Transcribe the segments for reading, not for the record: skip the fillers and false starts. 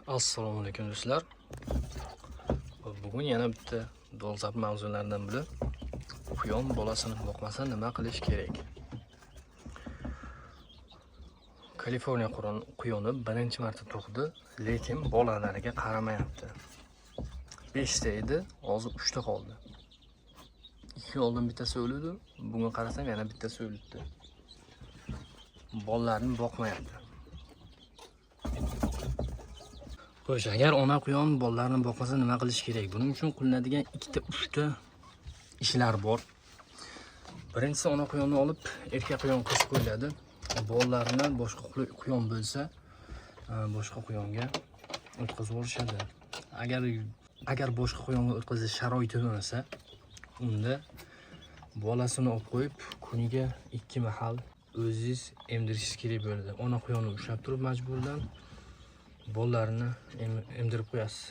Assalomu alaykum do'stlar. Bugun yana bitta dolzarb mavzulardan biri quyon bolasini boqmasa nima qilish kerak. Kaliforniya quyoni birinchi marta tug'di, lekin bolalariga qaramayapti. 5 ta edi, hozir 3 ta qoldi. 2 oldin bittasi o'ldi, bugun qarasam yana bittasi o'libdi. Bolalarni boqmayapti. Xo'sh, agar ona quyon bolalarni boqmasa nima qilish kerak? Buning uchun qilinadigan 2-3 ta ishlar bor. Birinchisi, ona quyonni olib erkak quyon qo'shib qo'yiladi. Bolalarni boshqa quyon bo'lsa, boshqa quyonga o'tkazib yuborishadi. Agar boshqa quyonga o'tkazish sharoiti bo'lmasa, unda bolasini olib qo'yib, kuniga 2 mahal o'zingiz emdirishingiz kerak bo'ladi. Ona quyonni ushlab turib majburdan bolalarni emdirib qo'yasiz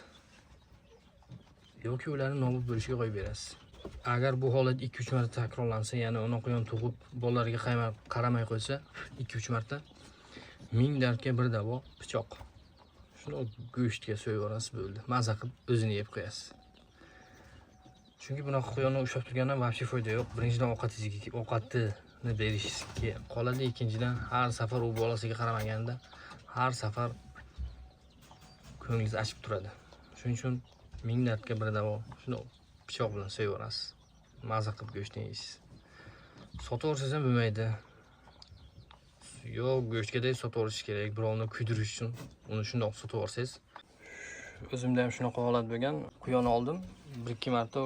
yoki ularni nobud bo'lishiga qo'yib berasiz. Agar bu holat 2-3 marta takrorlansa, ya'ni ona quyon tug'ib bolalariga qaramay qo'ysa, 2-3 marta 1000 dardga bir davo pichoq. Shuni go'shtga so'yib yuborasiz, bo'ldi. Maza qilib o'zini yeb qo'yasiz. Chunki bunaqa quyonni ushlab turgandan vobshe foyda yo'q. Birinchidan ovqatini berishga qoladi, ikkinchidan har safar u bolasiga qaramaganda har safar ko'nglingiz achib turadi. Shuning uchun 1000 dardga bir davo shuni pichoq bilan so'yib yuborasiz. Maza qilib go'shtni yeysiz. Sotib yuborsangiz ham bo'lmaydi. Yo'q, go'shtgadek sotib yuborish kerak. Birovni kuydirish uchun uni shundoq sotib yuborsangiz. O'zimda ham shunaqa holat bo'lgan. Quyon oldim, 1-2 marta,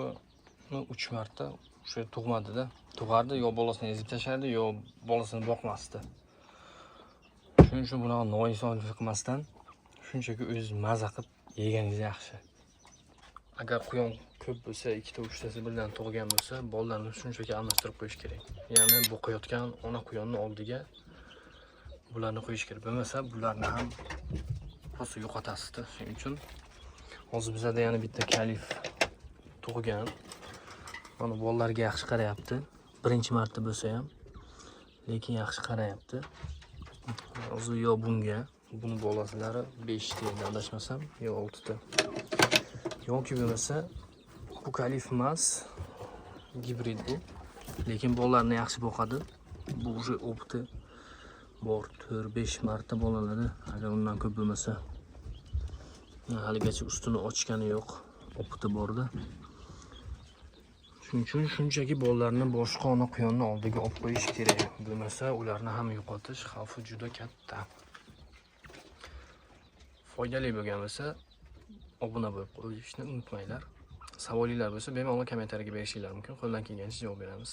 3 marta o'sha tug'madida. Tug'ardi, yo bolasini ezib tashlardi, yo bolasini boqmasdi. Shuning uchun bunaqa noinsof qilmasdan shunchaki o'zingiz maza qilib yeganingiz yaxshi. Agar quyon ko'p bo'lsa, 2-3 tasi birdan tug'gan bo'lsa, bolalarni shunchaki almashtirib qo'yish kerak. Ya'ni boqayotgan ona quyonni oldiga bularni qo'yish kerak. Bo'lmasa, bularni ham rosa yo'qotasiz. Shuning uchun hozir bizda yana bitta kalif tug'gan. Mana bolalarga yaxshi qarayapti. Birinchi marta bo'lsa ham, lekin yaxshi qarayapti. Hozir yo buni bolasilari 5 ta edi, adashmasam, yo 6 ta. Yoki bo'lmasa, bu kalif emas, gibrid bu. Lekin bolalarni yaxshi boqadi. Bu уже opti bor, 4-5 marta bolaladi. Agar undan ko'p bo'lmasa, haligacha ustini ochgani yo'q, opti borda. Shuning uchun shunchaki bolalarni boshqa ona quyonni oldiga olib qo'yish kerak. Bo'lmasa, ularni ham yo'qotish xavfi juda katta. Foydali bo'lgan bo'lsa, obuna bo'lib qo'yishni unutmanglar. Savolinglar bo'lsa, bemalol kommentariyaga berishinglar mumkin. Qo'ldan kelgancha javob beramiz.